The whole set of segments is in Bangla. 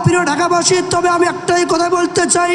প্রিয় ঢাকাবাসী, তবে আমি একটাই কথা বলতে চাই,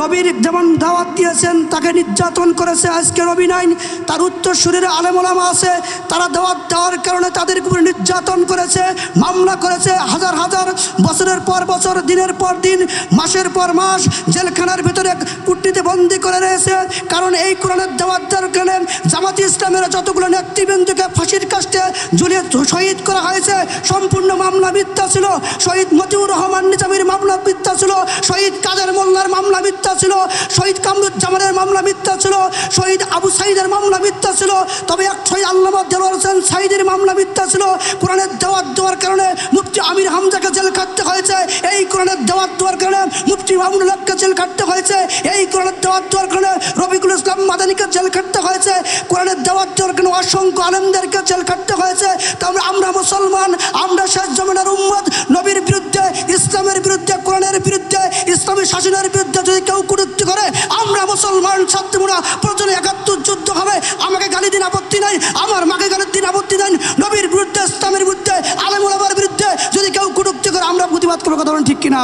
নবীর যেমন দাওয়াত দিয়েছেন তাকে নির্যাতন করেছে, আজকে নবী নাই, তার উত্তরসূরিরা আলেম ওলামা আছে, তারা দাওয়াত দেওয়ার কারণে তাদের উপরে নির্যাতন করেছে, মামলা করেছে, হাজার হাজার বছরের পর বছর, দিনের পর দিন, মাসের পর মাস জেলখানার ভিতরে কুটনিতে বন্দি করে রয়েছে। কারণ এই কোরআনের দাওয়াত দেওয়ার কারণে জামাতে ইসলামের যতগুলো নেতৃবৃন্দকে ফাঁসির কাস্টে ঝুলিয়ে শহীদ করা হয়েছে, সম্পূর্ণ মামলা মিথ্যা ছিল। শহীদ মতিউর রহমান নিজামীর মামলা মিথ্যা ছিল, শহীদ কাদের মোল্লার মামলা মিথ্যা ছিল, শহীদ কামরুজ্জামানের মামলা মিথ্যা ছিল, শহীদ আবু সাইদের মামলা মিথ্যা ছিল। তবে এক শহীদ আল্লামা দেলোয়ার হোসেন সাইদের মামলা মিথ্যা ছিল। কোরআনের দাওয়াত দেওয়ার কারণে মুফতি আমির হামজাকে জেল খাটতে হয়েছে, এই কোরআনের দাওয়াত দেওয়ার কারণে মুফতি মামুনুল হককে জেল খাটতে হয়েছে, এই কোরআনের দাওয়াত দেওয়ার কারণে রফিকুল ইসলাম মাদানীকে জেল খাটতে হয়েছে, কোরআনের দাওয়াত দেওয়ার কারণে অসংখ্য আলেমদেরকে জেল খাটতে হয়েছে। তবে আমরা মুসলমান, আমরা শেষ জমানার উম্মত, নবীর বিরুদ্ধে, ইসলামের বিরুদ্ধে, কোরআনের বিরুদ্ধে, ইসলামী শাসনের বিরুদ্ধে যদি কেউ কটূক্তি করে, আমরা মুসলমান ছাত্রীরা প্রয়োজনে ৭১ যুদ্ধ হবে, আমাকে গালি দিন আপত্তি নাই, আমার মাকে গালি দিন আপত্তি নাই। নবীর বিরুদ্ধে, ইসলামের বিরুদ্ধে, আলেম ওলামার বিরুদ্ধে যদি কেউ কটূক্তি করে আমরা প্রতিবাদ করবো। কথা বলেন ঠিক কিনা?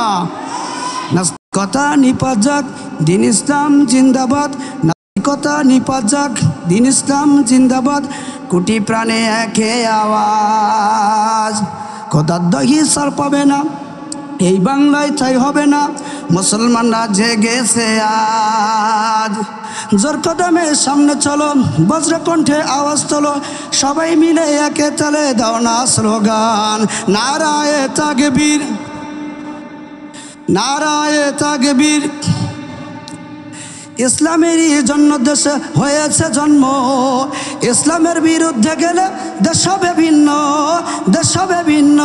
কথা নিপাত যাক, দিন ইসলাম জিন্দাবাদ। কথা নিপাত যাক, দিন ইসলাম জিন্দাবাদ। কোটি প্রাণে একে আওয়াজ, কথার দহি সার পাবে না, এই বাংলায় তাই হবে না, মুসলমানরা জেগেছে আজ। জোর কদমে সামনে চলো, বজ্র কণ্ঠে আওয়াজ তোলো, সবাই মিলে একে তালে দাও না স্লোগান, নারায়ে তাকবীর, নারায়ে তাকবীর। ইসলামেরই জন্য দেশে হয়েছে জন্ম, ইসলামের বিরুদ্ধে গেলে দেশ হবে ভিন্ন, দেশ হবে ভিন্ন।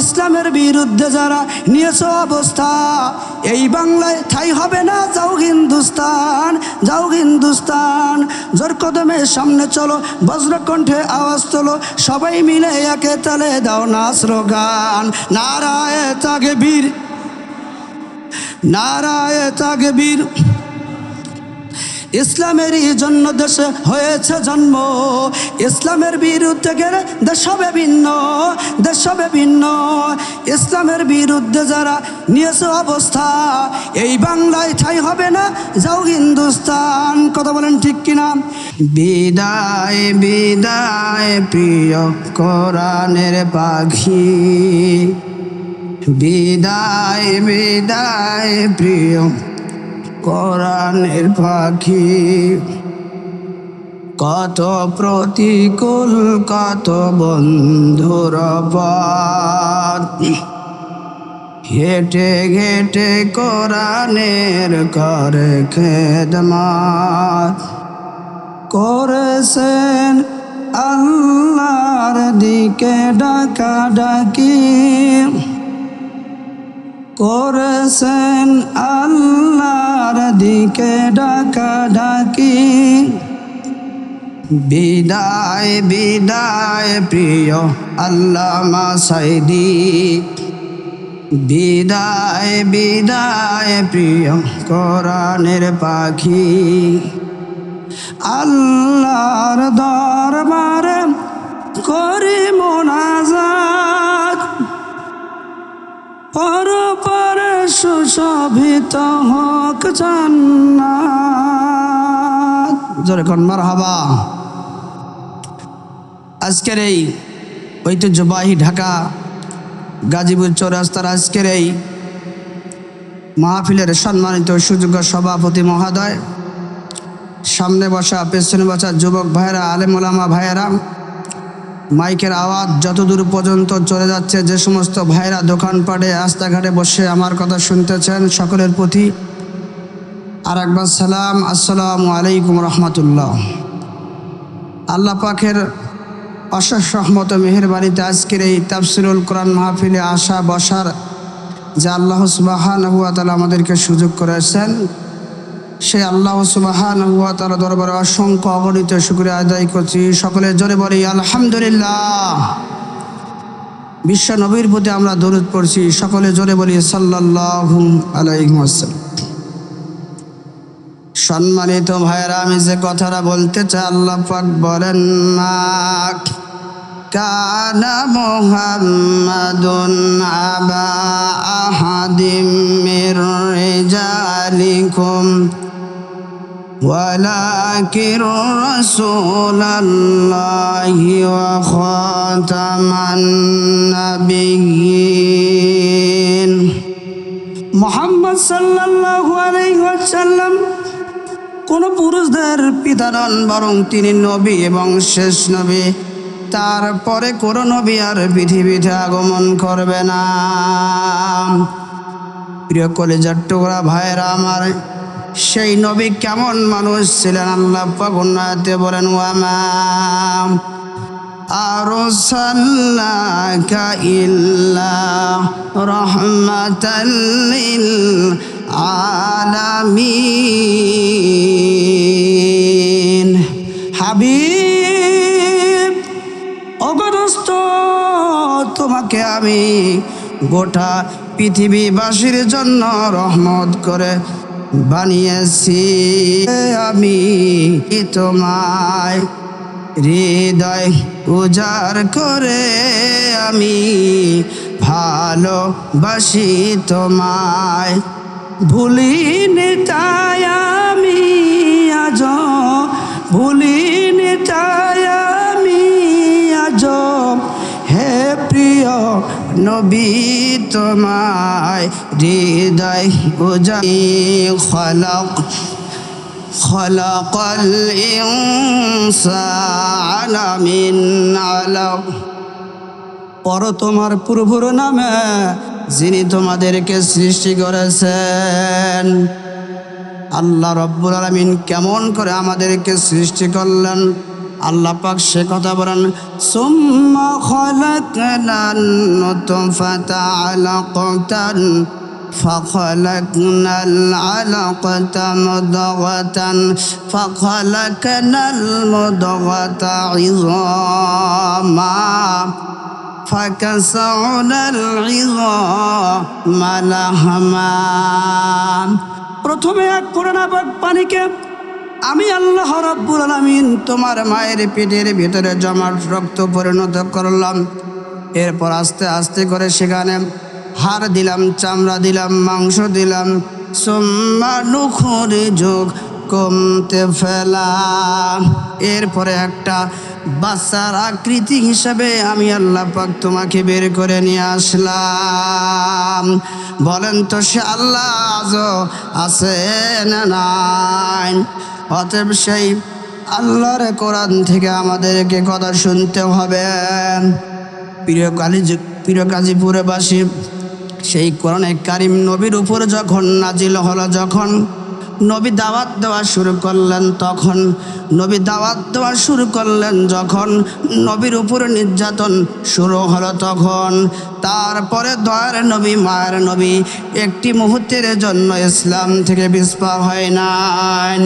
ইসলামের বিরুদ্ধে যারা নিয়েছ অবস্থা, এই বাংলায় ঠাই হবে না, যাও হিন্দুস্তান, যাও হিন্দুস্তান। জোর কদমে সামনে চলো, বজ্রকণ্ঠে আওয়াজ তোলো, সবাই মিলে একে তালে দাও না স্লোগান, নারায়ে তাকবীর, নারায়ে তাকবীর। ইসলামেরই জন্য দেশে হয়েছে জন্ম, ইসলামের বিরুদ্ধে গেলে দেশ হবে ভিন্ন, দেশ হবে ভিন্ন। ইসলামের বিরুদ্ধে যারা নিয়েছে অবস্থা, এই বাংলায় ঠাই হবে না, যাও হিন্দুস্তান। কথা বলেন ঠিক কিনা? বিদায় বিদায় প্রিয় কোরআনের পাখি, বিদায় বিদায় প্রিয় কোরআনের পাখি। কত প্রতিকূল, কত বন্ধুর পথ, হেঁটে হেঁটে কোরআনের করে খেদমত করেছেন, আল্লাহর দিকে ডাকা ডাকি করেছেন, আল্লাহর দিকে ডাকা ডাকি। বিদায় বিদায় প্রিয় আল্লামা সাইদি, বিদায় বিদায় প্রিয় কোরআনের পাখি। আল্লাহর দরবারে করি মোনাজাত, পরপারে সুশোভিত হোক জান্নাত। জোরে কোন মারহাবা। আজকের এই ঐতিহ্যবাহী ঢাকা গাজীপুর চৌরাস্তার আজকের এই মাহফিলের সম্মানিত সুযোগ্য সভাপতি মহোদয়, সামনে বসা পেছনে বসা যুবক ভাইয়েরা, আলেম ওলামা ভাইয়েরা, মাইকের আওয়াজ যতদূর পর্যন্ত চলে যাচ্ছে, যে সমস্ত ভাইরা দোকানপাটে রাস্তাঘাটে বসে আমার কথা শুনতেছেন, সকলের প্রতি আর একবার সালাম, আসসালামু আলাইকুম রহমতুল্লাহ। আল্লাহ পাকের অশেষ রহমত মেহেরবানিতে আজকের এই তাফসিরুল কোরআন মাহফিলে আসা বসার যে আল্লাহ সুবহানাহু ওয়া তাআলা আমাদেরকে সুযোগ করেছেন, সেই আল্লাহ সুবহানাহু ওয়া তাআলা দরবারে অসংখ্য অগণিত শুকরিয়া আদায় করছি। সকলে জোরে বলি আলহামদুলিল্লাহ। বিশ্ব নবীর প্রতি আমরা দরুদ পড়ছি, সকলে জোরে বলি সাল্লাল্লাহু আলাইহি ওয়াসাল্লাম। সম্মানিত ভাইরা, আমি যে কথাটা বলতে চাই, আল্লাহ পাক বলেন, মা কানা মুহাম্মাদুন আবা আহাদিম মির রিজালিকুম ওয়ালাকিন রাসূলুল্লাহি ওয়া খাতামান নাবিয়্যিন। মুহাম্মদ সাল্লাল্লাহু আলাইহি ওয়াসাল্লাম কোন পুরুষদের পিতা নন, বরং তিনি নবী এবং শেষ নবী। তারপরে কোনো নবী আর পৃথিবীতে আগমন করবে না। প্রিয় কলিজার টুকরা ভাইরা আমার, সেই নবী কেমন মানুষ ছিলেন? আল্লাহ পাক আয়াতে বলেন, ওয়ামা আরসালনাকা ইল্লা রাহমাতাল লিল আলামিন। হাবিব, ওগো দোস্ত, তোমাকে আমি গোটা পৃথিবীবাসীর জন্য রহমত করে বানিয়েছি। আমি তোমায় হৃদয় উজাড় করে আমি ভালোবাসি তোমায়। ভুলিনি তাই আমি আজ, ভুলিনি তাই আমি আজ, হে প্রিয় নবী তোমায় হৃদয় উজাড়। খলাকাল ইনসানা মিন আলাক। পর তোমার প্রভুর নামে যিনি তোমাদেরকে সৃষ্টি করেছেন। আল্লাহ রাব্বুল আলামিন কেমন করে আমাদেরকে সৃষ্টি করলেন আল্লাহ পাক সে কথা বলেন, সুম্মা খালাকনান নুতফাতা আলাকাতান فخلقنا العلقة مضغة فخلقنا المضغة عظاما فكسونا العظام لحما। প্রথমে এক পুরানা পানিকে আমি আল্লাহ রাব্বুল আলামিন তোমার মায়ের পেটের ভিতরে জমাট রক্ত পরিণত করলাম। এরপর আস্তে আস্তে করে সেখানে হাড় দিলাম, চামড়া দিলাম, মাংস দিলাম। সুম্মা নুখরিজুকুম তাফলা। এরপরে একটা বাচ্চার আকৃতি হিসাবে আমি আল্লাহ পাক তোমাকে বের করে নিয়ে আসলাম। বলেন তো সে আল্লাহ আজও আছে না নাই? অতএব সেই আল্লাহর কোরআন থেকে আমাদেরকে কথা শুনতে হবে। প্রিয় গাজীপুরবাসী, সেই কোরআনে কারিম নবীর উপর যখন নাজিল হলো, যখন নবী দাওয়াত দেওয়া শুরু করলেন, তখন নবী দাওয়াত দেওয়া শুরু করলেন, যখন নবীর উপর নির্যাতন শুরু হলো, তখন তারপরে দয়ার নবী, মায়ের নবী একটি মুহূর্তের জন্য ইসলাম থেকে বিস্পা হয় নাই।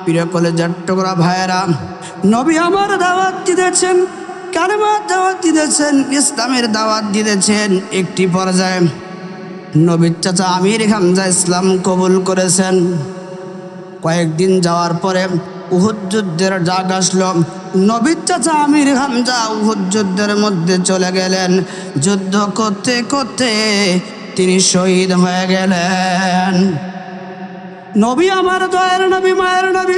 প্রিয় কলেজের টুকরা ভাইয়েরা, নবী আমার দাওয়াত দিতেছেন, কালেমার দাওয়াত দিতেছেন, ইসলামের দাওয়াত দিতেছেন। একটি পর্যায়ে নবীর চাচা আমির হামজা ইসলাম কবুল করেছেন। কয়েকদিন যাওয়ার পরে উহুদ যুদ্ধের ডাক আসলো। নবীর চাচা আমির হামজা উহুদ যুদ্ধের মধ্যে চলে গেলেন। যুদ্ধ করতে করতে তিনি শহীদ হয়ে গেলেন। নবী আমার দয়ার নবী, মায়ের নবী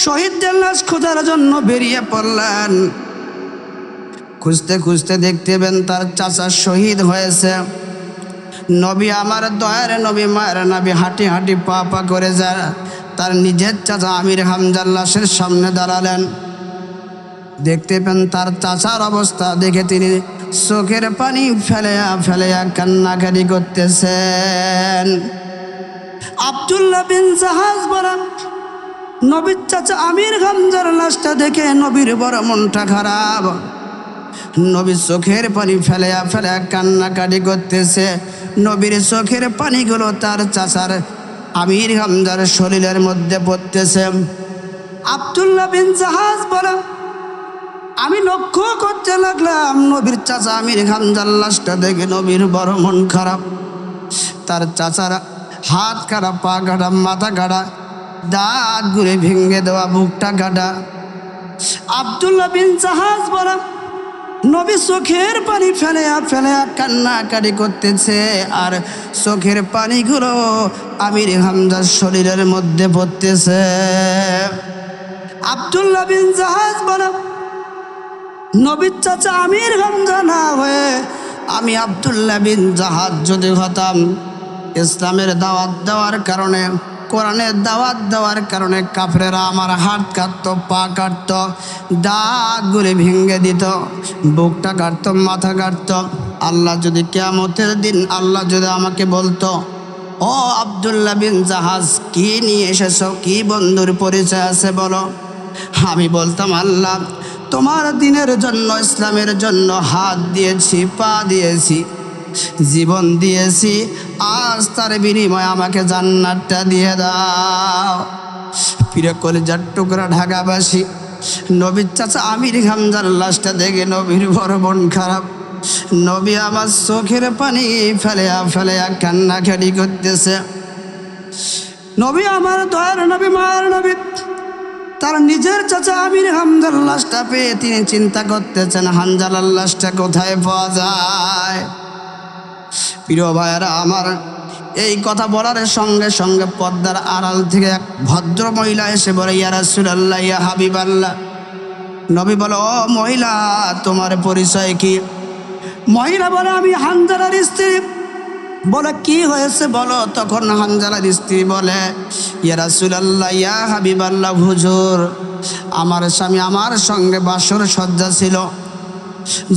শহীদদের লাশ খোঁজার জন্য বেরিয়ে পড়লেন। খুঁজতে খুঁজতে দেখতে পেন তার চাচা শহীদ হয়েছে। নবী আমার দয়ার নবী, মায়ের নবী হাঁটি হাঁটি পা পা করে যায় তার নিজের চাচা আমির হামজার লাশের সামনে দাঁড়ালেন। দেখতে পেন তার চাচার অবস্থা দেখে তিনি চোখের পানি ফেলেয়া ফেলেয়া কান্নাকাটি করতেছেন। আব্দুল্লাহ বিন জাহাজ বলেন, নবীর চাচা আমির হামজার লাশটা দেখে নবীর বড় মনটা খারাপ। নবীর চোখের পানি ফেলেয়া ফেলেয়া কান্নাকাটি করতেছে। নবীর চোখের পানিগুলো তার চাচার আমির হামজার শরীরের মধ্যে পড়তেছে। আব্দুল্লাহ বিন জাহাজ বলে, আমি লক্ষ্য করতে লাগলাম নবীর চাচা আমির হামজার লাশটা দেখে নবীর বড় মন খারাপ। তার চাচার হাত কাটা, পা কাটা, মাথা কাটা, দাঁত ঘুরে ভেঙে দেওয়া, বুকটা কাটা। আব্দুল্লাহ বিন জাহাজ বলে, নবী চোখের পানি ফেলে ফেলে কান্নাকাটি করতেছে, আর চোখের পানিগুলো আমির হামজার শরীরের মধ্যে পড়তেছে। আব্দুল্লাহ বিন জাহাজ বলে, নবীর চাচা আমির হামজা না হয়ে আমি আব্দুল্লাহ বিন জাহাজ যদি হতাম, ইসলামের দাওয়াত দেওয়ার কারণে, কোরআনের দাওয়াত দেওয়ার কারণে কাফেরেরা আমার হাত কাটতো, পা কাটতো, দাঁতগুলি ভেঙে দিত, বুকটা কাটতো, মাথা কাটতো। আল্লাহ যদি কিয়ামতের দিন আল্লাহ যদি আমাকে বলতো, ও আব্দুল্লাহ বিন জাহাজ, কি নিয়ে এসেছো, কি বন্ধুর পরিচয় আছে বলো, আমি বলতাম, আল্লাহ তোমার দিনের জন্য, ইসলামের জন্য হাত দিয়েছি, পা দিয়েছি, জীবন দিয়েছি, আজ তার বিনিময়ে আমাকে জান্নাতটা দিয়ে দাও। প্রিয় কলিজার টুকরা ঢাকাবাসী, নবীর চাচা আমির হামজার লাশটা দেখে নবীর বড় মন খারাপ। নবী আমার চোখের পানি ফেলেয়া ফেলেয়া কান্নাকাটি করতেছে। নবী আমার দয়ার নবী, মায়ের নবী, তার নিজের চাচা আমির হামজার লাশটা পেয়ে তিনি চিন্তা করতেছেন, হামজার লাশটা কোথায় পাওয়া যায়। প্রিয় ভাইয়েরা আমার, এই কথা বলার সঙ্গে সঙ্গে পর্দার আড়াল থেকে এক ভদ্র মহিলা এসে বলে, ইয়া রাসূলুল্লাহ, ইয়া হাবিবাল্লাহ। নবী বলে, ও মহিলা, তোমার পরিচয় কি? মহিলা বলে, আমি হানজালার স্ত্রী। বলে, কি হয়েছে বলো। তখন হানজালার স্ত্রী বলে, ইয়া রাসূলুল্লাহ, ইয়া হাবিবাল্লাহ, হুজুর, আমার স্বামী আমার সঙ্গে বাসর সজ্জা ছিল।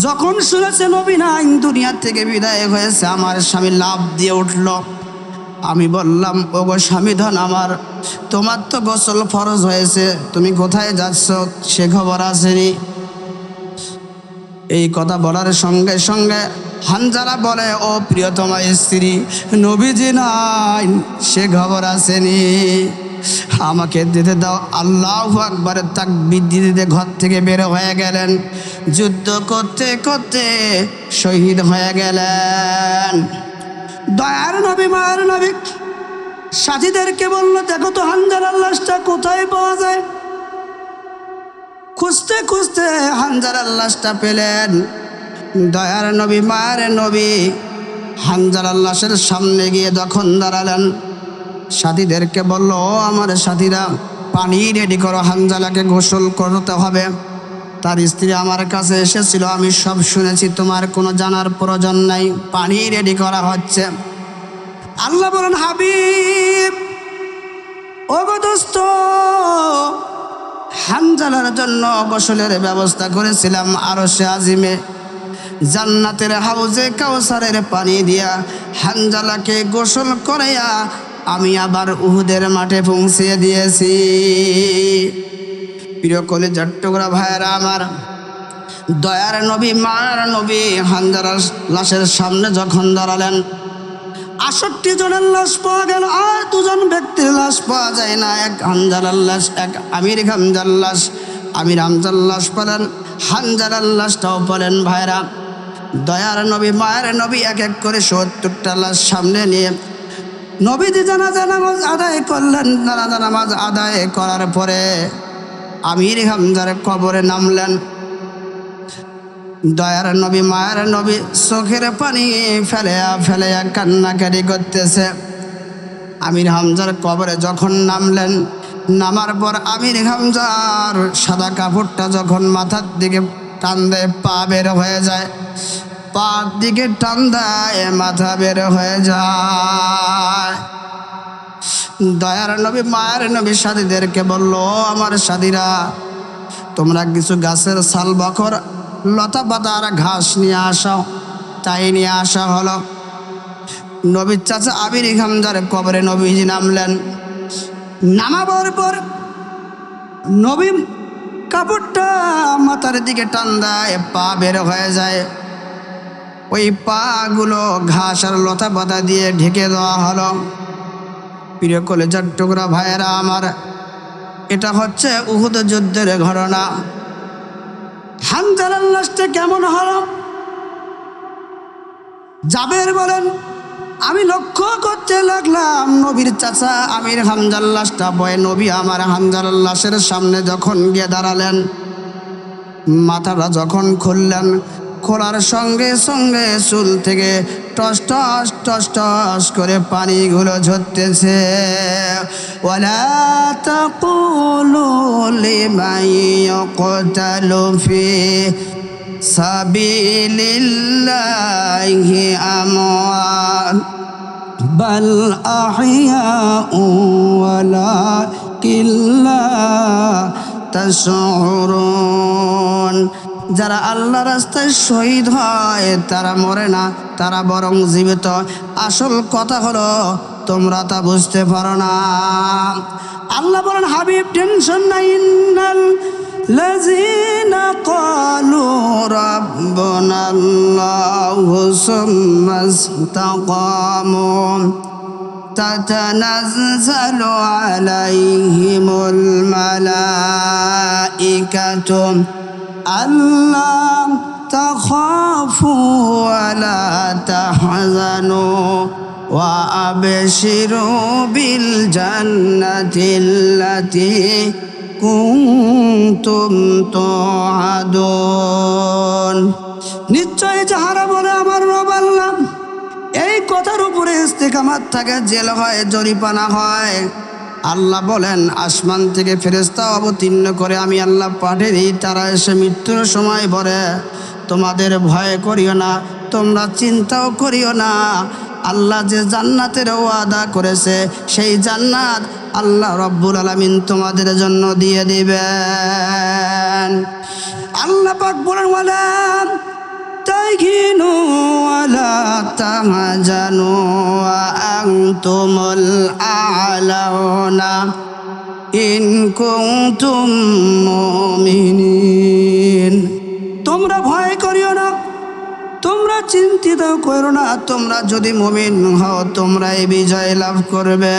যখন শুনেছে নবী নাই, দুনিয়া থেকে বিদায় হয়েছে, আমার স্বামী লাফ দিয়ে উঠল। আমি বললাম, ওগো স্বামী ধন আমার, তোমার তো গোসল ফরজ হয়েছে, তুমি কোথায় যাচ্ছ সে খবর আসেনি। এই কথা বলার সঙ্গে সঙ্গে হানজালা বলে, ও প্রিয়তমা স্ত্রী, নবীজি নাই সে খবর আসেনি, আমাকে দিতে দাও। আল্লাহু আকবার তাকবীর দিতে ঘর থেকে বের হয়ে গেলেন। যুদ্ধ করতে করতে শহীদ হয়ে গেলেন। দয়ার নবী, মায়ের নবী সাথীদেরকে বললো, দেখো তো হানজালার লাশটা কোথায় পাওয়া যায়। খুঁজতে খুঁজতে হানজালার লাশটা পেলেন। দয়ার নবী, মায়ের নবী হানজালার লাশের সামনে গিয়ে যখন দাঁড়ালেন, সাথীদেরকে বলল, ও আমার সাথীরা, পানি রেডি করো, হানজালাকে গোসল করতে হবে। তার স্ত্রী আমার কাছে এসেছিল, আমি সব শুনেছি, তোমার কোনো জানার প্রয়োজন নাই, পানি রেডি করা হচ্ছে। আল্লাহ বলেন, হাবিব, ও গো দোস্ত, হানজালার জন্য গোসলের ব্যবস্থা করেছিলাম আরশে আজিমে, জান্নাতের হাউজে কাউসারের পানি দিয়া হানজালাকে গোসল করাইয়া আমি আবার উহুদের মাঠে পৌঁছে দিয়েছি। প্রিয় কলিজার টুকরা ভাইয়েরা আমার, দয়ার নবী, মার নবী হানজালার লাশের সামনে যখন দাঁড়ালেন, ৬৮ জনের লাশ পাওয়া গেল, আর ২ জন ব্যক্তির লাশ পাওয়া যায় না। এক হানজালার লাশ, এক আমির হামজার লাশ। আমির হামজার লাশ পেলেন, হানজালার লাশটাও পেলেন। ভাইরা, দয়ার নবী, মায়ের নবী এক এক করে ৭০টা লাশ সামনে নিয়ে নবীজি জানাজা নামাজ আদায় করলেন। জানাজা নামাজ আদায় করার পরে আমির হামজার কবরে নামলেন। দয়ার নবী, মায়ের নবী চোখের পানি ফেলেয়া ফেলেয়া কান্নাকাটি করতেছে। আমির হামজার কবরে যখন নামলেন, নামার পর আমির হামজার সাদা কাপড়টা যখন মাথার দিকে টান দেয়, পা বের হয়ে যায়, পার দিকে টান দেয়, মাথা বের হয়ে যায়। দয়ার নবী, মায়ের নবী সাথীদেরকে বলল, আমার সাথীরা, তোমরা কিছু গাছের ছাল বাকর, লতা পাতা আর ঘাস নিয়ে আসো। তাই নিয়ে আসা হলো। নবীর চাচা আমির হামজার কবরে নবীজি নামলেন। নামাবার পর নবী কাপড়টা মাথার দিকে টান দেয়, পা বের হয়ে যায়। ওই পাগুলো ঘাস আর লতা পাতা দিয়ে ঢেকে দেওয়া হলো। প্রিয় কলেজার টুকরা ভাইয়েরা আমার, এটা হচ্ছে উহুদ যুদ্ধের ঘটনা। হানজালার লাশটা কেমন হলো? জাবের বলেন, আমি লক্ষ্য করতে লাগলাম নবীর চাচা আমির হামজার লাশটা বয়ে নবী আমার হানজালার লাশের সামনে যখন গিয়ে দাঁড়ালেন, মাথাটা যখন খুললেন, খোলার সঙ্গে সঙ্গে চুল থেকে টস টস টস টস করে পানিগুলো ঝরতেছে। ওয়ালা তাকুলু লিমান ইয়াকতালু ফি সাবিলিল্লাহি আমওয়াত বাল আহইয়াউ ওয়ালাকিন লা তাশউরুন। যারা আল্লাহ রাস্তায় শহীদ হয় তারা মরে না, তারা বরং জীবিত। আসল কথা হলো তোমরা তা বুঝতে পারো না। আল্লাহ বলেন, হাবিব টেনশন নাই, ইন্নাল লাযিনা ক্বালু রাব্বুনাল্লাহু সুম্মা ইসতাকামু তাতানাজ্জালু আলাইহিমুল মালাইকাতু আল্লা তাখাফু ওয়ালা তাহজানু ওয়া আবশিরু বিল জান্নাতিল্লাতী কুনতুম তুআদুন। নিশ্চয় যাহারা বলে আমার রব আল্লাহ, এই কথার উপরে ইস্তেকামাত থাকে, জেল হয়, জরিমানা হয়। আল্লাহ বলেন, আসমান থেকে ফেরেশতা অবতীর্ণ করে আমি আল্লাহ পাঠিয়ে দিই, তারা এসে মৃত্যুর সময় বলে তোমাদের ভয় করিও না, তোমরা চিন্তাও করিও না। আল্লাহ যে জান্নাতের ওয়াদা করেছে সেই জান্নাত আল্লাহ রব্বুল আলামিন তোমাদের জন্য দিয়ে দিবেন। আল্লাহ পাক বলেন, ওয়ালা তাহিনু ওয়ালা তাহজানু ওয়া আনতুমুল আ'লাউনা ইন কুনতুম মুমিনিন। তোমরা ভয় করিও না, তোমরা চিন্তিত করো না, তোমরা যদি মুমিন হও তোমরাই বিজয় লাভ করবে।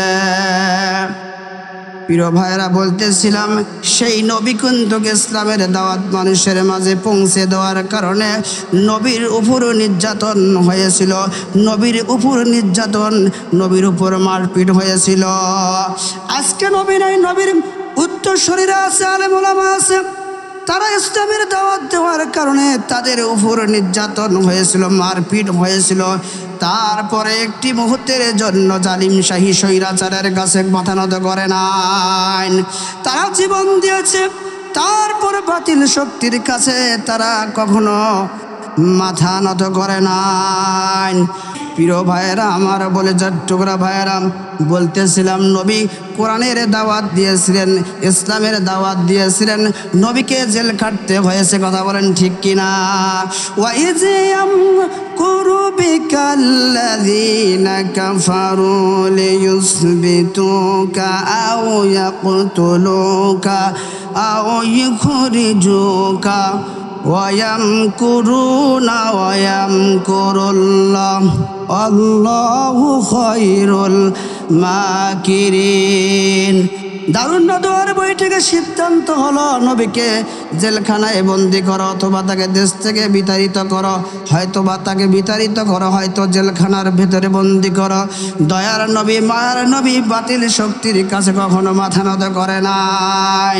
প্রিয় ভাইরা, বলতেছিলাম সেই নবী কিন্তু ইসলামের দাওয়াত মানুষের মাঝে পৌঁছে দেওয়ার কারণে নবীর উপর নির্যাতন হয়েছিল, নবীর উপর নির্যাতন, নবীর উপর মারপিট হয়েছিল। আজকে নবী নাই, নবীর উত্তরসূরিরা আছে, আলেম ওলামা আছে, তারা ইসলামের দাওয়াত দেওয়ার কারণে তাদের উপর নির্যাতন হয়েছিল, মারপিট হয়েছিল। তারপরে একটি মুহূর্তের জন্য জালিম শাহী স্বৈরাচারের কাছে মাথা নত করে নাই, তারা জীবন দিয়েছে। তারপরে বাতিল শক্তির কাছে তারা কখনো মাথা নত করে নাই। প্রিয় ভাইয়েরা আমার, বলে যার টুকরা ভাইয়েরা, বলতেছিলাম নবী কোরআনের দাওয়াত দিয়েছিলেন, ইসলামের দাওয়াত দিয়েছিলেন, নবীকে জেল খাটতে হয়েছে, কথা বলেন ঠিক কিনা? ওয়াইজ ইয়ামকুরু বিকাল্লাযীনা কাফারু লিয়ুসবিতুকা আও ইয়াকতুলুকা আও ইখরিজুকা ওয়ায়ামকুরুনা ওয়ায়ামকুরুল্লাহ আল্লাহু খায়রুল মাকিরিন। দারুণ নদওয়ার বই থেকে সিদ্ধান্ত হলো নবীকে জেলখানায় বন্দি করো অথবা তাকে দেশ থেকে বিতাড়িত করো, হয়তোবা তাকে বিতাড়িত করো, হয়তো জেলখানার ভেতরে বন্দি করো। দয়ার নবী, মায়ার নবী বাতিল শক্তির কাছে কখনো মাথা নত করে নাই।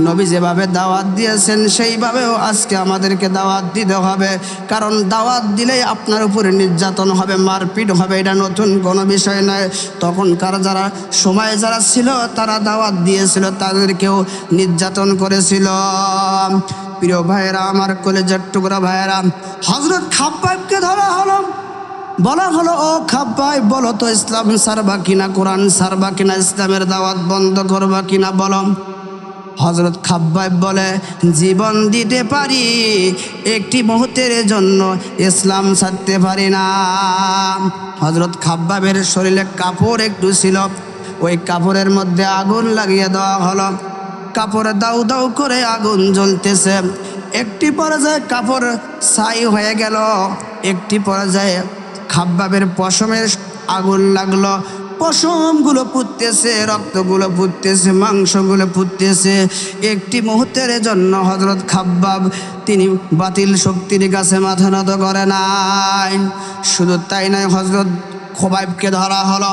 নবী যেভাবে দাওয়াত দিয়েছেন সেইভাবেও আজকে আমাদেরকে দাওয়াত দিতে হবে, কারণ দাওয়াত দিলেই আপনার উপরে নির্যাতন হবে, মারপিট হবে, এটা নতুন কোনো বিষয় নয়। তখনকার যারা সময়ে যারা ছিল তারা দাওয়াত দিয়েছিল, তাদেরকেও নির্যাতন করেছিল। প্রিয় ভাইয়েরা আমার, কলেজের টুকরা ভাইয়েরা, হযরত খাব্বাবকে ধরা হলো, বলা হলো, ও খাব্বাব বলো তো ইসলাম সারবা কিনা, কোরআন সারবা কিনা, ইসলামের দাওয়াত বন্ধ করবা কিনা বলো। হযরত খাব্বাব বলে, জীবন দিতে পারি, একটি মুহূর্তের জন্য ইসলাম ছাড়তে পারি না। হযরত খাব্বাবের শরীরে কাপড় একটু ছিল, ওই কাপড়ের মধ্যে আগুন লাগিয়ে দেওয়া হলো। কাপড়ে দাউ দাউ করে আগুন জ্বলতেছে। একটি পর্যায়ে কাপড় ছাই হয়ে গেল, একটি পর্যায়ে খাব্বাবের পশমের আগুন লাগলো। পশমগুলো পুড়তেছে, রক্তগুলো পুড়তেছে, মাংসগুলো পুড়তেছে। একটি মুহূর্তের জন্য হযরত খাব্বাব তিনি বাতিল শক্তির কাছে মাথা নত করে নাই। শুধু তাই নয়, হযরত খোবাইবকে ধরা হলো।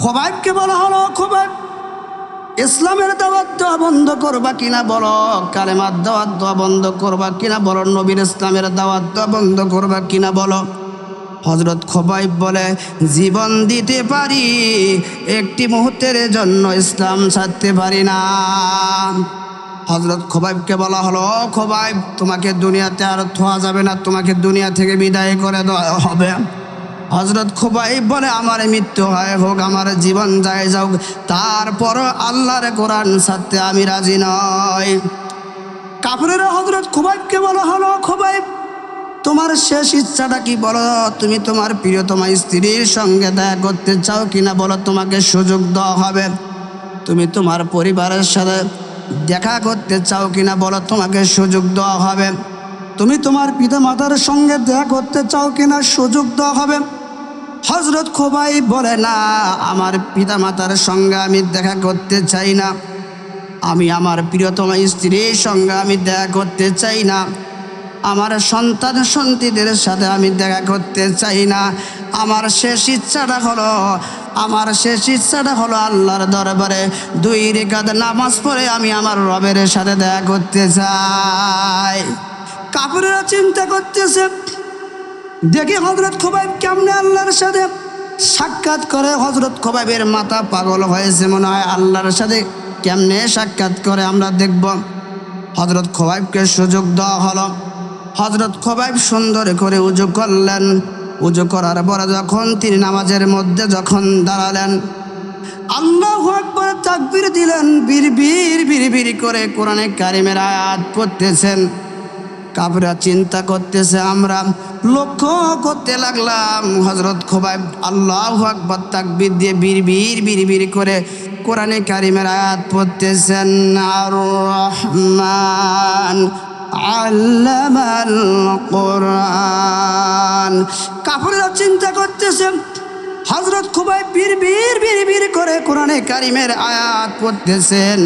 খোবাইবকে বলা হলো, খোবাইব ইসলামের দাওয়াত দেওয়া বন্ধ করবা কিনা বলো, কালেমার দাওয়াত দেওয়া বন্ধ করবা কিনা বলো, নবীর ইসলামের দাওয়াত দেওয়া বন্ধ করবা কিনা বলো। হযরত খুবাইব বলে জীবন দিতে পারি, একটি মুহূর্তের জন্য ইসলাম ছাড়তে পারি না। হযরত খুবাইবকে বলা হলো, খুবাইব তোমাকে দুনিয়াতে আর থোয়া যাবে না, তোমাকে দুনিয়া থেকে বিদায় করে দেওয়া হবে। হযরত খুবাইব বলে আমার মৃত্যু হয় হোক, আমার জীবন যায় যাওক, তারপর আল্লাহর কোরআন ছাড়তে আমি রাজি নই। কাফেররা হযরত খুবাইবকে বলা হলো, খুবাইব তোমার শেষ ইচ্ছাটা কি বলো, তুমি তোমার প্রিয়তমা স্ত্রীর সঙ্গে দেখা করতে চাও কিনা বলো, তোমাকে সুযোগ দেওয়া হবে। তুমি তোমার পরিবারের সাথে দেখা করতে চাও কিনা বলো, তোমাকে সুযোগ দেওয়া হবে। তুমি তোমার পিতা মাতার সঙ্গে দেখা করতে চাও কিনা, সুযোগ দেওয়া হবে। হযরত খুবাইব বলে না, আমার পিতা মাতার সঙ্গে আমি দেখা করতে চাই না, আমি আমার প্রিয়তমা স্ত্রীর সঙ্গে আমি দেখা করতে চাই না, আমার সন্তান সন্ততিদের সাথে আমি দেখা করতে চাই না। আমার শেষ ইচ্ছাটা হলো আল্লাহর দরবারে 2 রাকাত নামাজ পড়ে আমি আমার রবের সাথে দেখা করতে চাই। কাফেররা চিন্তা করতেছে, দেখি হযরত খুবাইব কেমনে আল্লাহর সাথে সাক্ষাৎ করে। হযরত খুবাইবের মাথা পাগল হয়েছে মনে হয়, আল্লাহর সাথে কেমনে সাক্ষাৎ করে আমরা দেখব। হযরত খুবাইবকে সুযোগ দেওয়া হলো। হযরত খুবাইব সুন্দর করে উজু করলেন। উজু করার পরে যখন তিনি নামাজের মধ্যে যখন দাঁড়ালেন, আল্লাহু আকবার তাকবীর দিলেন, বিড়বিড় করে কোরআনে কারিমের আয়াত পড়তেছেন। কাফেররা চিন্তা করতেছে, আমরা লক্ষ্য করতে লাগলাম হযরত খুবাইব আল্লাহু আকবার তাকবীর দিয়ে বিড়বিড় করে কোরআনে কারিমের আয়াত পড়তেছেন। আর রহমান আল্লামাল কোরআন। কাফেররা চিন্তা করতেছে, হযরত খুবাইব বিড়বিড় করে কোরআনে কারিমের আয়াত পড়তেছেন,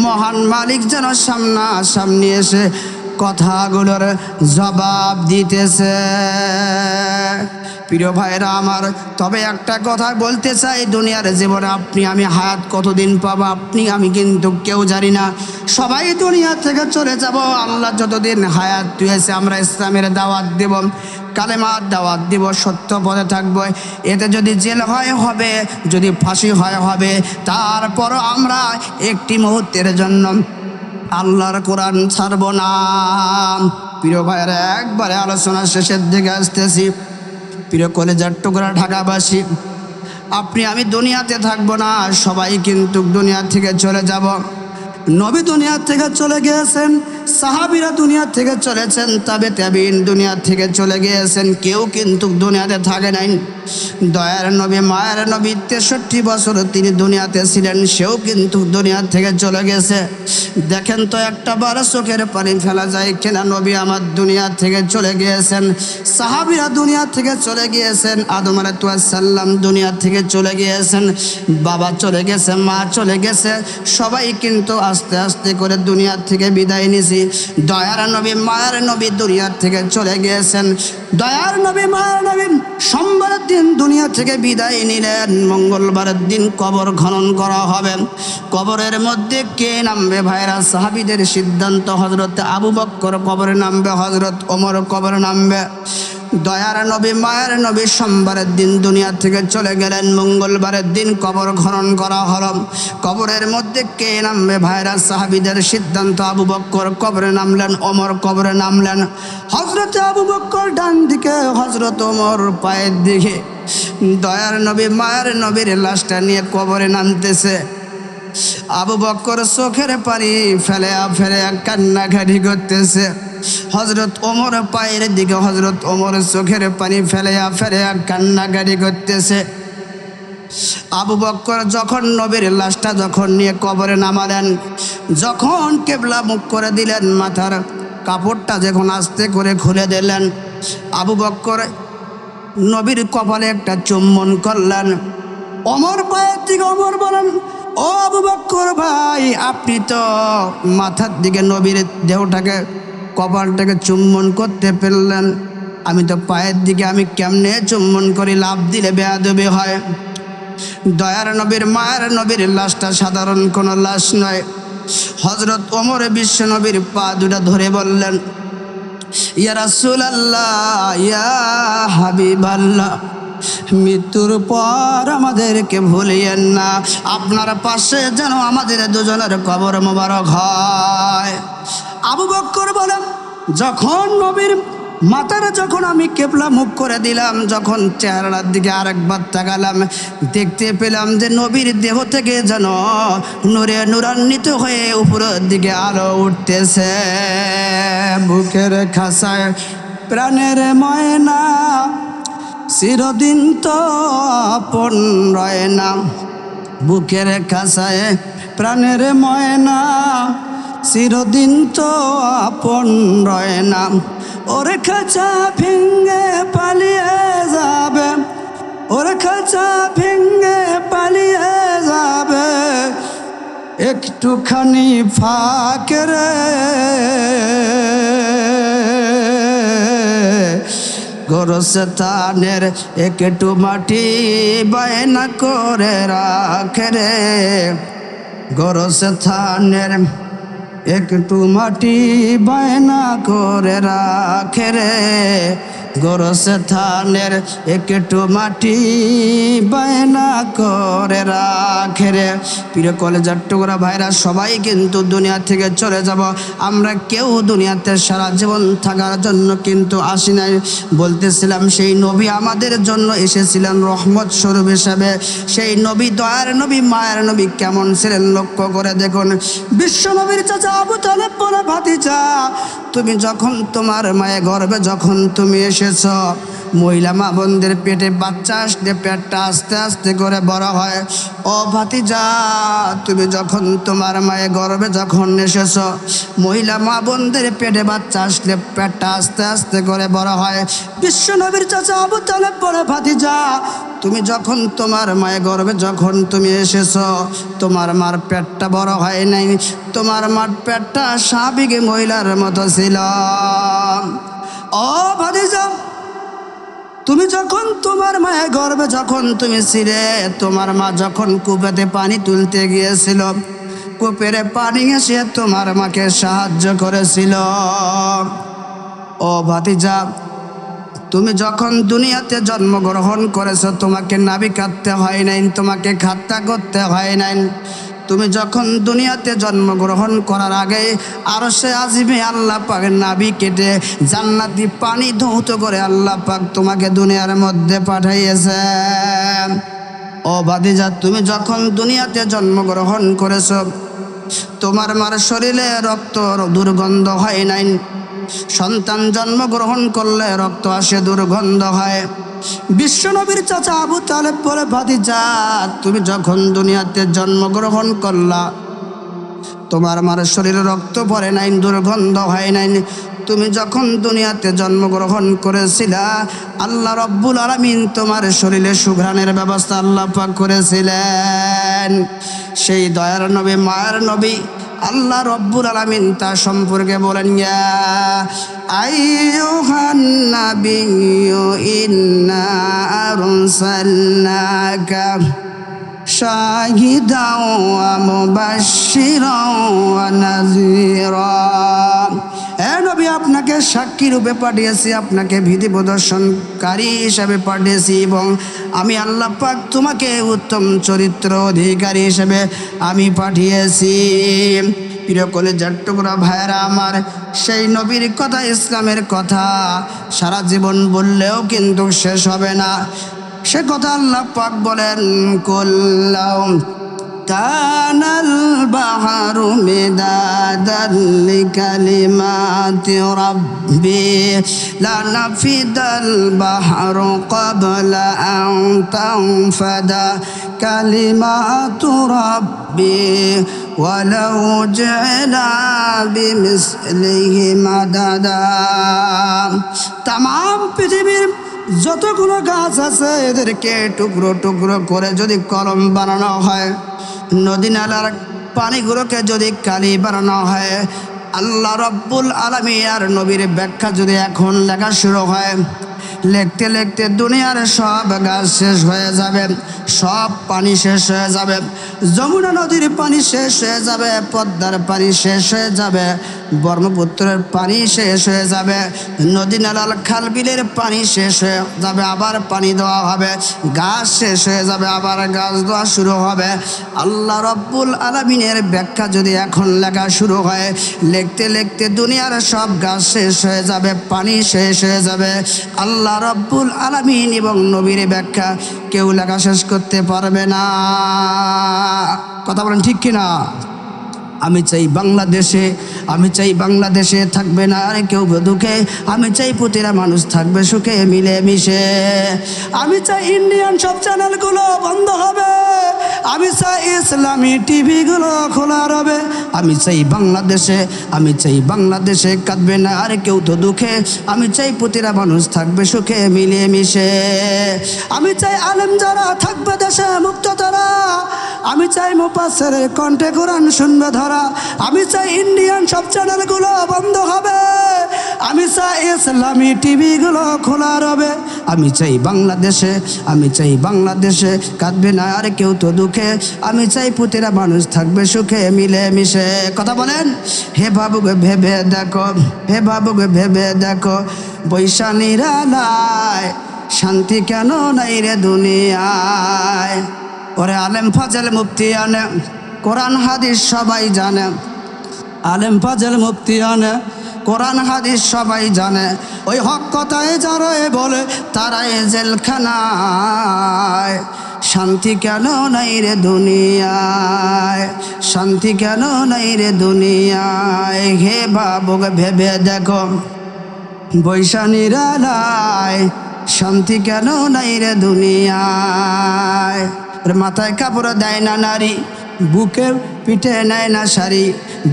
মহান মালিক যেন সামনাসামনি এসে কথাগুলোর জবাব দিতেছে। প্রিয় ভাইরা আমার, তবে একটা কথা বলতে চাই, দুনিয়ার জীবনে আপনি আমি হায়াত কতদিন পাবো আপনি আমি কিন্তু কেউ জানি না। সবাই দুনিয়া থেকে চলে যাব। আল্লাহ যতদিন হায়াত দিয়েছে আমরা ইসলামের দাওয়াত দেব, কালেমার দাওয়াত দেব, সত্য পথে থাকবো। এতে যদি জেল হয় হবে, যদি ফাঁসি হয় হবে, তারপরও আমরা একটি মুহূর্তের জন্য আল্লাহর কোরআন ছাড়ব না। প্রিয় ভাইয়েরা, একবারে আলোচনা শেষের দিকে আসতেছি। প্রিয় কলেজার টুকরা ঢাকাবাসী, আপনি আমি দুনিয়াতে থাকবো না, সবাই কিন্তু দুনিয়া থেকে চলে যাব। নবী দুনিয়া থেকে চলে গিয়েছেন, সাহাবীরা দুনিয়া থেকে চলেছেন, তাবেঈন দুনিয়া থেকে চলে গিয়েছেন, কেউ কিন্তু দুনিয়াতে থাকে নাই। দয়ার নবী মায়ের নবী 63 বছর তিনি দুনিয়াতে ছিলেন, সেও কিন্তু দুনিয়া থেকে চলে গেছে। দেখেন তো একটা বার চোখের পানি ফেলা যায় কিনা, নবী আমার দুনিয়া থেকে চলে গিয়েছেন, সাহাবীরা দুনিয়া থেকে চলে গিয়েছেন, আদম আলাইহিস সালাম দুনিয়া থেকে চলে গিয়েছেন, বাবা চলে গেছে, মা চলে গেছে, সবাই কিন্তু আস্তে আস্তে করে দুনিয়া থেকে বিদায় নিয়েছি। দয়ার নবী মায়ের নবী দুনিয়া থেকে চলে গিয়েছেন। দয়ার নবী মায়ের নবী সোমবারের দিন দুনিয়া থেকে বিদায় নিলেন, মঙ্গলবারের দিন কবর খনন করা হবে। কবরের মধ্যে কে নামবে ভাইরা? সাহাবীদের সিদ্ধান্ত, হযরত আবু বকর কবরে নামবে, হযরত ওমর কবরে নামবে। দয়ার নবী মায়ের নবী সোমবারের দিন দুনিয়া থেকে চলে গেলেন, মঙ্গলবারের দিন কবর খনন করা হলো। কবরের মধ্যে কে নামবে ভাইরা? সাহাবীদের সিদ্ধান্ত, আবু বকর কবরে নামলেন, ওমর কবরে নামলেন। হযরত আবু বকর ডান দিকে, হযরত ওমর পায়ের দিকে। দয়ার নবী মায়ের নবীর লাশটা নিয়ে কবরে নামতেছে। আবু বকর চোখের পানি ফেলে কান্নাকাটি করতেছে। হযরত ওমর পায়ের দিকে, হযরত ওমর চোখের পানি ফেলে কান্নাকাটি করতেছে। আবু বকর যখন নবীর লাশটা যখন নিয়ে কবরে নামালেন, যখন কিবলা মুখ করে দিলেন, মাথার কাপড়টা যখন আস্তে করে খুলে দিলেন, আবু বকর নবীর কপালে একটা চুম্বন করলেন। ওমর পায়ের দিকে, ওমর বলেন, ও আবু বকর ভাই, আপনি তো মাথার দিকে নবীর দেহটাকে কপালটাকে চুম্বন করতে পারলেন, আমি তো পায়ের দিকে, আমি কেমনে চুম্বন করি? লাভ দিলে বেয়াদবি হয়। দয়ার নবীর মায়ের নবীর লাশটা সাধারণ কোনো লাশ নয়। হযরত ওমর বিশ্ব নবীর পা দুটা ধরে বললেন, ইয়া রাসূলুল্লাহ, ইয়া হাবিবাল্লাহ, মৃত্যুর পর আমাদেরকে ভুলিয়েন না, আপনার পাশে যেন আমাদের দুজনের কবর মোবারক হয়। আবু বকর বলেন, যখন নবীর মাথার যখন আমি কেবলা মুখ করে দিলাম, যখন চেহারার দিকে আরেকবার তাকালাম, দেখতে পেলাম যে নবীর দেহ থেকে যেন নূরে নূরান্বিত হয়ে উপরের দিকে আলো উঠতেছে। বুকের খাসায় প্রাণের ময়না, চিরদিন তো আপন রয় না। বুকের খাসায় প্রাণের ময়না, চিরদিন তো আপন রয় না। ওর খাঁচা ভেঙে পালিয়ে যাবে, ওর খাঁচা ভেঙে পালিয়ে যাবে, একটুখানি ফাঁকে রে গোরস্থানের একটু মাটি বায়না করে রাখে রে, গোরস্থানের একটু মাটি বায়না করে রাখে রে, গোরস্থানের একটু মাটি বায়না করে রাখে রে। প্রিয় কলেজার টুকরা ভাইরা, সবাই কিন্তু দুনিয়া থেকে চলে যাব। আমরা কেউ দুনিয়াতে সারা জীবন থাকার জন্য কিন্তু আসি নাই। বলতেছিলাম সেই নবী আমাদের জন্য এসেছিলেন রহমত স্বরূপ হিসাবে। সেই নবী দয়ার নবী মায়ের নবী কেমন ছিলেন লক্ষ্য করে দেখুন। বিশ্ব নবীর চাচা আবু তালেব বলে, ভাতিজা, তুমি যখন তোমার মায়ের গর্ভে যখন তুমি এসেছ, মহিলা মা বোনদের পেটে বাচ্চা আসলে পেটটা আস্তে আস্তে করে বড় হয়। ও ভাতিজা, তুমি যখন তোমার মায়ের গর্ভে যখন এসেছ, মহিলা মা বোনদের পেটে বাচ্চা আসলে পেটটা আস্তে আস্তে করে বড় হয়। বিশ্ব নবীর চাচা আবু তালেব বলে, ভাতিজা, তুমি যখন তোমার মায়ের গর্ভে যখন তুমি এসেছ, তোমার মার পেটটা বড় হয় নাই, তোমার মার পেটটা স্বাভাবিক মহিলার মতো ছিল। ও ভাতিজা, তুমি যখন তোমার মায়ের গর্ভে যখন তুমি ছিলে, তোমার মা যখন কূপেতে পানি তুলতে গিয়েছিল, কূপের পানি এসে তোমার মাকে সাহায্য করেছিল। ও ভাতিজা, তুমি যখন দুনিয়াতে জন্মগ্রহণ করেছ, তোমাকে নাভি কাটতে হয় নাই, তোমাকে খাত্তা করতে হয় নাই। তুমি যখন দুনিয়াতে জন্মগ্রহণ করার আগে আরশে আজিমে আল্লাহ পাক নাভি কেটে জান্নাতি পানি ধৌত করে আল্লাহ পাক তোমাকে দুনিয়ার মধ্যে পাঠাইয়েছেন। ও ভাতিজা, তুমি যখন দুনিয়াতে জন্মগ্রহণ করেছ, তোমার মার শরীরে রক্ত দুর্গন্ধ হয় নাই। সন্তান জন্মগ্রহণ করলে রক্ত আসে, দুর্গন্ধ হয়। বিশ্ব নবীর চাচা আবু তালেব বলে, ভাতিজা, তুমি যখন দুনিয়াতে জন্মগ্রহণ করলা, তোমার মার শরীরে রক্ত পড়ে নাই, দুর্গন্ধ হয় নাই। তুমি যখন দুনিয়াতে জন্মগ্রহণ করেছিলা, আল্লাহ রব্বুল আলামিন তোমার শরীরে সুঘ্রাণের ব্যবস্থা আল্লাহ পাক করেছিলেন। সেই দয়ার নবী মায়ের নবী আল্লাহ রব্বুল আলামিন তার সম্পর্কে বলেন, ইয়া আইয়ুহান নাবিয়্যু ইন্না আরসালনাকা শাহিদাও ওয়া মুবাশশিরাও ওয়া নাযীরা। হে নবী, আপনাকে সাক্ষী রূপে পাঠিয়েছি, আপনাকে ভীতি প্রদর্শনকারী হিসাবে পাঠিয়েছি, এবং আমি আল্লাহ পাক তোমাকে উত্তম চরিত্র অধিকারী হিসেবে আমি পাঠিয়েছি। প্রিয় কলেজার টুকরা ভাইয়েরা আমার, সেই নবীর কথা, ইসলামের কথা সারা জীবন বললেও কিন্তু শেষ হবে না। সে কথা আল্লাহ পাক বলেন, কুল্লাউ কানাল বাহরু মিদাদান লিকালিমাতি রাব্বি লানাফিদাল বাহরু ক্বাবলা আন তানফাদা কালিমাতু রাব্বি ওয়ালাউ জি'না বিমিসলিহি মাদাদা। তামাম পৃথিবীর যতগুলো গাছ আছে, এদেরকে টুকরো টুকরো করে যদি কলম বানানো হয়, নদী নালার পানিগুলোকে যদি কালি বানানো হয়, আল্লাহ রব্বুল আলামিন আর নবীর ব্যাখ্যা যদি এখন লেখা শুরু হয়, লিখতে লিখতে দুনিয়ার সব গাছ শেষ হয়ে যাবে, সব পানি শেষ হয়ে যাবে, যমুনা নদীর পানি শেষ হয়ে যাবে, পদ্মার পানি শেষ হয়ে যাবে, ব্রহ্মপুত্রের পানি শেষ হয়ে যাবে, নদী নালাল খাল বিলের পানি শেষ হয়ে যাবে, আবার পানি দেওয়া হবে, গাছ শেষ হয়ে যাবে, আবার গাছ দেওয়া শুরু হবে। আল্লাহ রব্বুল আলামিনের ব্যাখ্যা যদি এখন লেখা শুরু হয়, লিখতে লিখতে দুনিয়ার সব গাছ শেষ হয়ে যাবে, পানি শেষ হয়ে যাবে। আল্লাহ রব্বুল আলামিন এবং নবীর ব্যাখ্যা কেউ লেখা শেষ করতে পারবে না। কথা বলেন ঠিক কিনা? আমি চাই বাংলাদেশে, আমি চাই বাংলাদেশে থাকবে না আর কেউ দুঃখে, আমি চাই প্রতিটা মানুষ থাকবে সুখে মিলে মিশে। আমি চাই ইন্ডিয়ান সব চ্যানেলগুলো বন্ধ হবে, আমি চাই ইসলামী টিভিগুলো খোলা হবে। আমি চাই বাংলাদেশে, আমি চাই বাংলাদেশে কাঁদবে না আর কেউ তো দুঃখে, আমি চাই প্রতিটা মানুষ থাকবে সুখে মিলে মিশে। আমি চাই আলেম যারা থাকবে দেশে মুক্ত তারা, আমি চাই মুফাসসিরের কণ্ঠে কোরআন শুনবে ধরা, আমি চাই ইন্ডিয়ান সব চ্যানেলগুলো বন্ধ হবে, আমি চাই ইসলামী টিভিগুলো খোলা হবে। আমি চাই বাংলাদেশে, আমি চাই বাংলাদেশে কাঁদবে না আর কেউ তো দুঃখে, আমি চাই প্রতিটা মানুষ থাকবে সুখে মিলে মিশে। কথা বলেন। হে বাবুক ভেবে দেখো, হে বাবুক ভেবে দেখো, বৈশাখীর আলায় শান্তি কেন নাই রে দুনিয়ায়। ওরে আলেম ফাজল মুফতি আনে, কোরআন হাদিস সবাই জানে, আলেম ফাজল মুফতি আনে, কোরআন হাদিস সবাই জানে, ওই হক কথায় যারাই বলে তারাই জেলখানায়। শান্তি কেন নাই রে দুনিয়ায়, শান্তি কেন নাই রে দুনিয়ায়। হে বাবুক ভেবে দেখো, বৈশাখীর আলায় শান্তি কেন নাই রে দুনিয়ায়। মাথায় কাপড় দেয় না নারী, বুকে পিঠে নেয় না শাড়ি,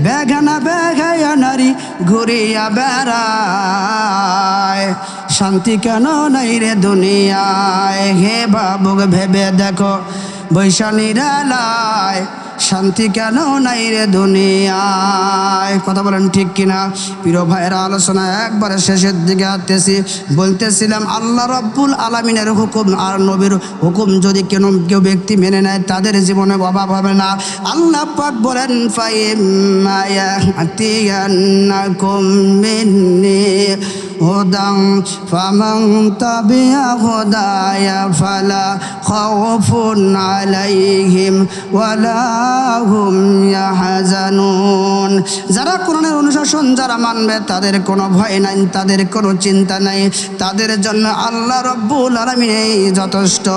বেগানা বেগায়া নারী ঘুরিয়া বেড়ায়। শান্তি কেন নাই রে দুনিয়ায়। হে বাবুক ভেবে দেখো, বৈশাখীর আলায় শান্তি কেন নাই রে দুনিয়ায়। কথা বলেন ঠিক কিনা? প্রিয় ভাইয়েরা, আলোচনা একবারে শেষের দিকে আসতেছি। বলতেছিলাম আল্লাহ রব্বুল আলামিনের হুকুম আর নবীর হুকুম যদি কেউ ব্যক্তি মেনে নেয় তাদের জীবনে অভাব হবে না। আল্লাহ পাক বলেন, ফাইম্মা ইয়াতিয়ান্নাকুম মিন্নি হুদান ফামান তাবিআ হুদায়া ফালা খাউফুন আলাইহিম ওয়ালা হুম ইয়াহজানুন। যারা কোরআনের অনুশাসন যারা মানবে তাদের কোনো ভয় নাই, তাদের কোনো চিন্তা নাই, তাদের জন্য আল্লাহ রব্বুল আলামিন যথেষ্ট।